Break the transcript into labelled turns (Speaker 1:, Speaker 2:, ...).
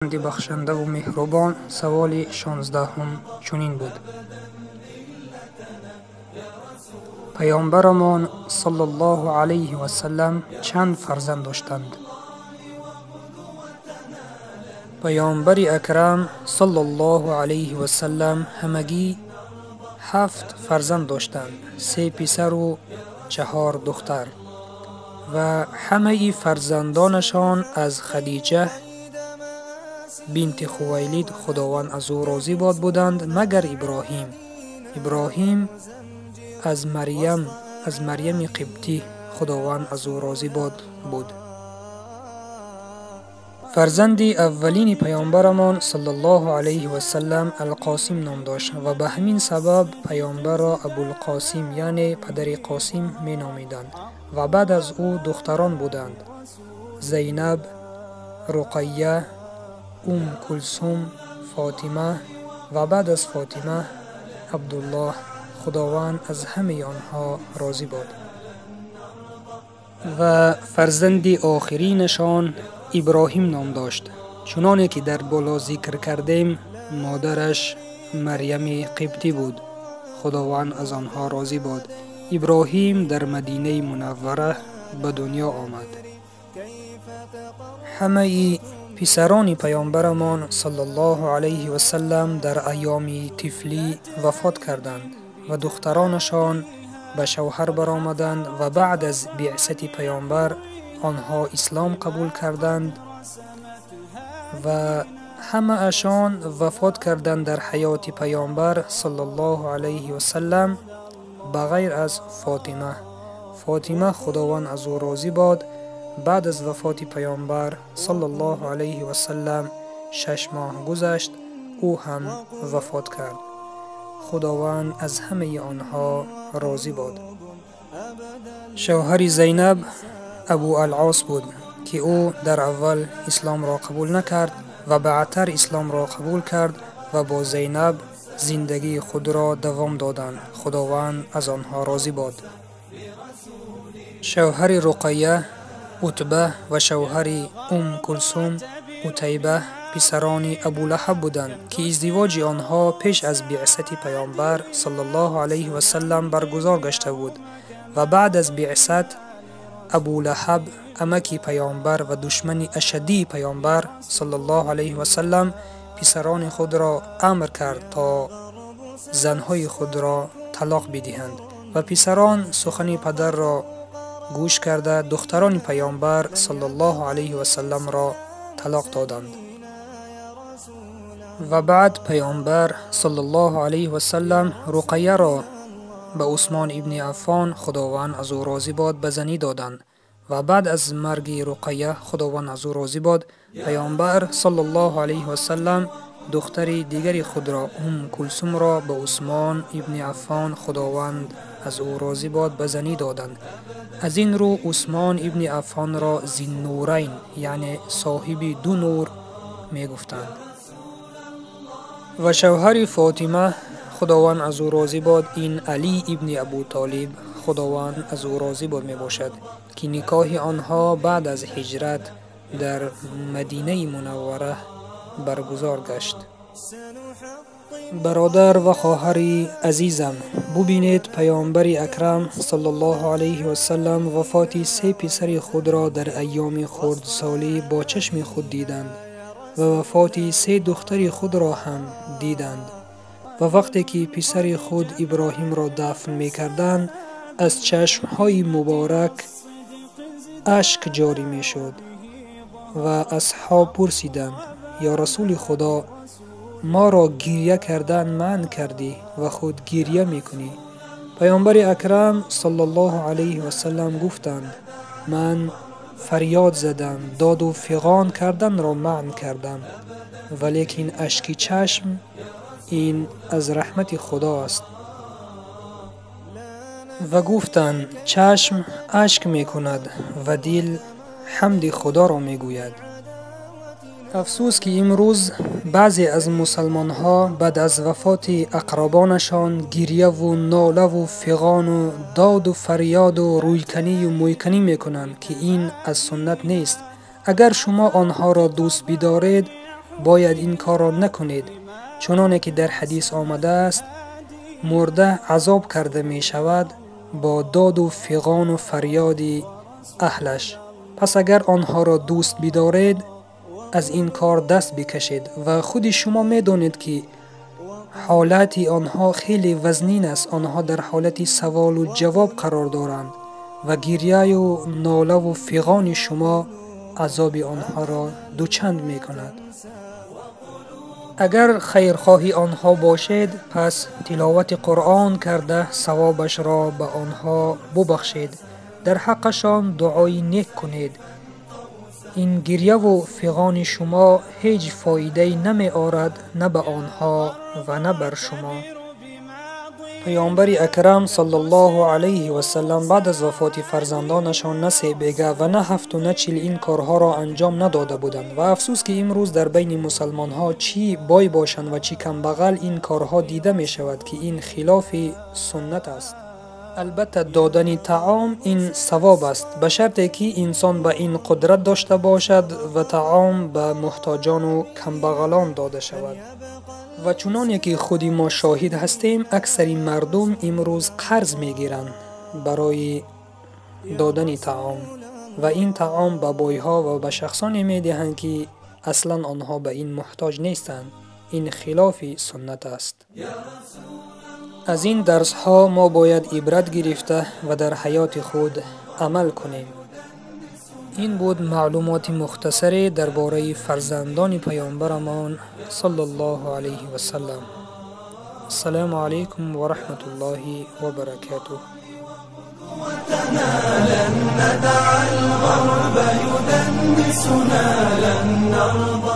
Speaker 1: بخشنده و مهربان. سوال 16 چنین بود: پیامبرمان صلی الله علیه و سلم چند فرزند داشتند؟ پیامبر اکرم صلی الله علیه و سلم همگی 7 فرزند داشتند، 3 پسر و 4 دختر، و همه فرزندانشان از خدیجه بنت خویلد خداوند از او راضی باد بودند، مگر ابراهیم از مریم قبطی خداوند از او راضی باد بود. فرزند اولین پیامبرمان صلی الله علیه و سلم القاسم نام داشت و به همین سبب پیامبر را ابوالقاسم یعنی پدر قاسم می نامیدند. و بعد از او دختران بودند: زینب، رقیه، کلثوم، فاطمه، و بعد از فاطمه عبدالله. خداوند از همه آنها راضی باد. و فرزند آخرینشان ابراهیم نام داشت، چنانه که در بالا ذکر کردیم مادرش مریم قبطی بود. خداوند از آنها راضی باد. ابراهیم در مدینه منوره به دنیا آمد. همه پسران پیامبرمان صلی الله علیه و سلم در ایام طفلی وفات کردند و دخترانشان به شوهر برآمدند و بعد از بعثت پیامبر آنها اسلام قبول کردند و همه اشان وفات کردند در حیات پیامبر صلی الله علیه و سلم بغیر از فاطمه خداوند از او راضی باد. بعد از وفات پیامبر صلی الله علیه و سلم 6 ماه گذشت، او هم وفات کرد. خداوند از همه آنها راضی باد. شوهر زینب ابو العاص بود که او در اول اسلام را قبول نکرد و بعدتر اسلام را قبول کرد و با زینب زندگی خود را دوام دادند. خداوند از آنها راضی باد. شوهر رقیه عتبه و شوهر کلثوم عتیبه پسران ابولهب بودند که ازدواج آنها پیش از بعثت پیامبر صلی الله علیه و سلم برگزار گشته بود و بعد از بعثت ابولهب عمک پیامبر و دشمن اشدی پیامبر صلی الله علیه و سلم پسران خود را امر کرد تا زنهای خود را طلاق بدهند و پسران سخن پدر را گوش کرده دختران پیامبر صلی الله علیه و سلم را طلاق دادند. و بعد پیامبر صلی الله علیه و سلم رقیه را به عثمان ابن عفان خداوند از او راضی باد به زنی دادند و بعد از مرگ رقیه خداوند از او راضی باد. پیامبر صلی الله علیه و سلم دختر دیگری خود را کلثوم را به عثمان ابن عفان خداوند از او راضی باد به زنی دادند. از این رو عثمان ابن عفان را ذی‌النورین یعنی صاحب 2 نور می گفتند. و شوهر فاطمه خداوند از او راضی باد این علی ابن ابو طالب خداوند از او راضی باد می باشد که نکاح آنها بعد از هجرت در مدینه منوره برگزار گشت. برادر و خواهر عزیزم، ببینید پیامبر اکرم صلی الله علیه و سلم وفات 3 پسر خود را در ایام خردسالی با چشم خود دیدند و وفات 3 دختر خود را هم دیدند و وقتی که پسر خود ابراهیم را دفن می کردند از چشمهای مبارک اشک جاری می شد و اصحاب پرسیدند: یا رسول خدا، ما را گریه کردن منع کردی و خود گریه می کنی؟ پیامبر اکرم صلی الله علیه و سلم گفتند: من فریاد زدم، داد و فغان کردن را منع کردم، ولیکن اشک چشم این از رحمت خدا است. و گفتند: چشم اشک می کند و دل حمد خدا را می گوید. افسوس که امروز بعضی از مسلمان ها بعد از وفات اقربانشان گریه و ناله و فغان و داد و فریاد و رویکنی و مویکنی می کنند که این از سنت نیست. اگر شما آنها را دوست بدارید باید این کار را نکنید، چنانه که در حدیث آمده است مرده عذاب کرده می شود با داد و فغان و فریاد اهلش. پس اگر آنها را دوست بدارید از این کار دست بکشید و خود شما می دانید که حالت آنها خیلی وزنین است. آنها در حالت سوال و جواب قرار دارند و گریه و ناله و فغان شما عذاب آنها را دوچند می کند. اگر خیرخواهی آنها باشید پس تلاوت قرآن کرده ثوابش را به آنها ببخشید. در حقشان دعای نیک کنید. این گریه و فغان شما هیچ فایده نمی آرد، نه به آنها و نه بر شما. پیامبر اکرم صلی الله علیه و سلم بعد از وفات فرزندانشان نه 3 بیگه و نه 7 و نه 40 این کارها را انجام نداده بودند و افسوس که امروز در بین مسلمان ها چی بای باشند و چی کم بغل این کارها دیده می شود که این خلاف سنت است. البته دادن طعام این ثواب است به شرطی که انسان به این قدرت داشته باشد و طعام به محتاجان و کم بغلان داده شود. و چنانه که خودی ما شاهد هستیم اکثر مردم امروز قرض می گیرند برای دادن طعام و این طعام به بایها و به شخصانی می دهند که اصلا آنها به این محتاج نیستند. این خلاف سنت است. از این درس ها ما باید عبرت گرفته و در حیات خود عمل کنیم. این بود معلومات مختصری درباره فرزندان پیامبرمان صلی الله علیه و سلم. السلام علیکم و رحمت الله و برکاته.
Speaker 2: لن ندع الغرب يدنسنا، لن نرضى